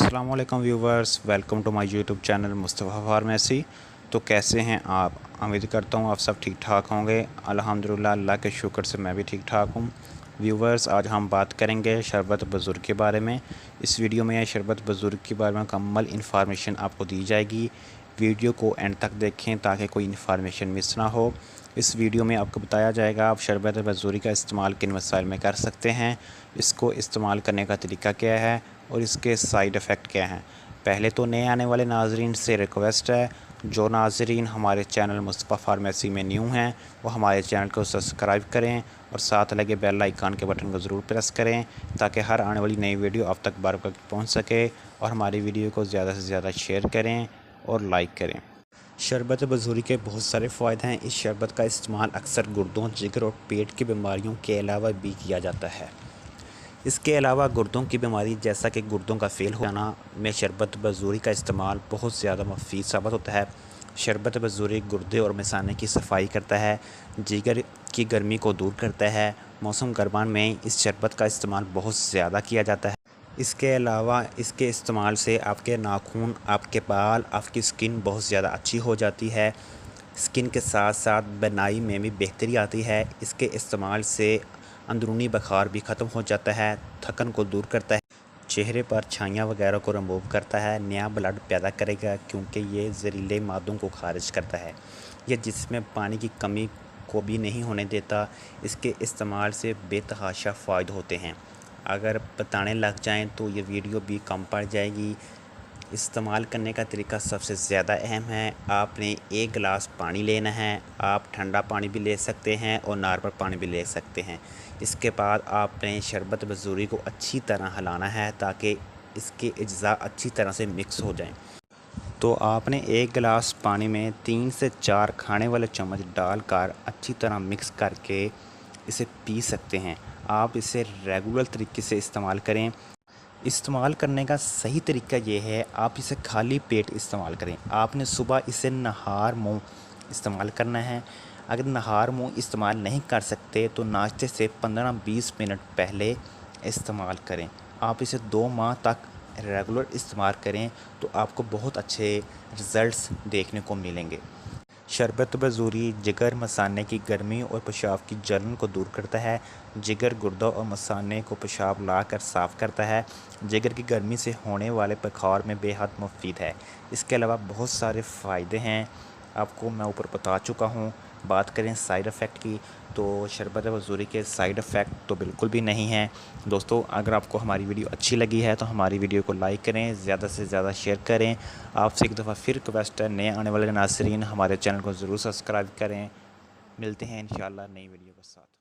अस्सलाम वालेकुम viewers, welcome to my YouTube channel Mustafa pharmacy. तो कैसे हैं आप? उम्मीद करता हूँ आप सब ठीक ठाक होंगे। अल्हम्दुलिल्लाह, अल्लाह के शुक्र से मैं भी ठीक ठाक हूँ। व्यूवर्स, आज हम बात करेंगे शरबत बुज़ुर्ग के बारे में। इस वीडियो में शरबत बुज़ुर्ग के बारे में मुकम्मल इन्फॉर्मेशन आपको दी जाएगी। वीडियो को एंड तक देखें ताकि कोई इन्फॉर्मेशन मिस ना हो। इस वीडियो में आपको बताया जाएगा आप शरबत बुज़ुर्ग का इस्तेमाल किन मसाइल में कर सकते हैं, इसको इस्तेमाल करने का तरीका क्या है और इसके साइड इफ़ेक्ट क्या हैं। पहले तो नए आने वाले नाज़रीन से रिक्वेस्ट है, जो नाज़रीन हमारे चैनल मुस्तफ़ा फार्मेसी में न्यू हैं वो हमारे चैनल को सब्सक्राइब करें और साथ लगे बेल आइकन के बटन को ज़रूर प्रेस करें ताकि हर आने वाली नई वीडियो आप तक बरवक्त पहुँच सके। और हमारी वीडियो को ज़्यादा से ज़्यादा शेयर करें और लाइक करें। शरबत बुज़ुर्ग के बहुत सारे फ़ायदे हैं। इस शरबत का इस्तेमाल अक्सर गुर्दों, जिगर और पेट की बीमारियों के अलावा भी किया जाता है। इसके अलावा गुर्दों की बीमारी जैसा कि गुर्दों का फेल हो जाना में शरबत बुज़ुर्ग का इस्तेमाल बहुत ज़्यादा मुफीद साबित होता है। शरबत बुज़ुर्ग गुर्दे और मिसाने की सफाई करता है, जिगर की गर्मी को दूर करता है। मौसम गर्मा में इस शरबत का इस्तेमाल बहुत ज़्यादा किया जाता है। इसके अलावा इसके इस्तेमाल से आपके नाखून, आपके बाल, आपकी स्किन बहुत ज़्यादा अच्छी हो जाती है। स्किन के साथ साथ बनाई में भी बेहतरी आती है। इसके इस्तेमाल से अंदरूनी बुखार भी ख़त्म हो जाता है, थकन को दूर करता है, चेहरे पर छाइयाँ वगैरह को रिमूव करता है, नया ब्लड पैदा करेगा क्योंकि ये जहरीले मादों को खारिज करता है। ये जिसमें पानी की कमी को भी नहीं होने देता। इसके इस्तेमाल से बेतहाशा फ़ायदे होते हैं। अगर बताने लग जाएं तो ये वीडियो भी कम पड़ जाएगी। इस्तेमाल करने का तरीका सबसे ज़्यादा अहम है। आपने एक गिलास पानी लेना है। आप ठंडा पानी भी ले सकते हैं और नॉर्मल पानी भी ले सकते हैं। इसके बाद आपने शरबत बुज़ुर्ग को अच्छी तरह हिलाना है ताकि इसके अज्जा अच्छी तरह से मिक्स हो जाएं। तो आपने एक गिलास पानी में 3 से 4 खाने वाले चम्मच डालकर अच्छी तरह मिक्स करके इसे पी सकते हैं। आप इसे रेगुलर तरीके से इस्तेमाल करें। इस्तेमाल करने का सही तरीका ये है, आप इसे खाली पेट इस्तेमाल करें। आपने सुबह इसे नहार मुँह इस्तेमाल करना है। अगर नहार मुँह इस्तेमाल नहीं कर सकते तो नाश्ते से 15-20 मिनट पहले इस्तेमाल करें। आप इसे 2 माह तक रेगुलर इस्तेमाल करें तो आपको बहुत अच्छे रिज़ल्ट्स देखने को मिलेंगे। शरबत बुज़ुर्ग जिगर, मसाने की गर्मी और पेशाब की जलन को दूर करता है। जिगर, गुर्दा और मसाने को पेशाब लाकर साफ़ करता है। जिगर की गर्मी से होने वाले बुखार में बेहद मुफीद है। इसके अलावा बहुत सारे फ़ायदे हैं, आपको मैं ऊपर बता चुका हूँ। बात करें साइड इफ़ेक्ट की तो शरबत बुज़ुर्ग के साइड इफ़ेक्ट तो बिल्कुल भी नहीं हैं। दोस्तों, अगर आपको हमारी वीडियो अच्छी लगी है तो हमारी वीडियो को लाइक करें, ज़्यादा से ज़्यादा शेयर करें। आपसे एक दफ़ा फिर रिक्वेस्ट है, नए आने वाले नाज़रीन हमारे चैनल को ज़रूर सब्सक्राइब करें। मिलते हैं इंशाअल्लाह नई वीडियो के साथ।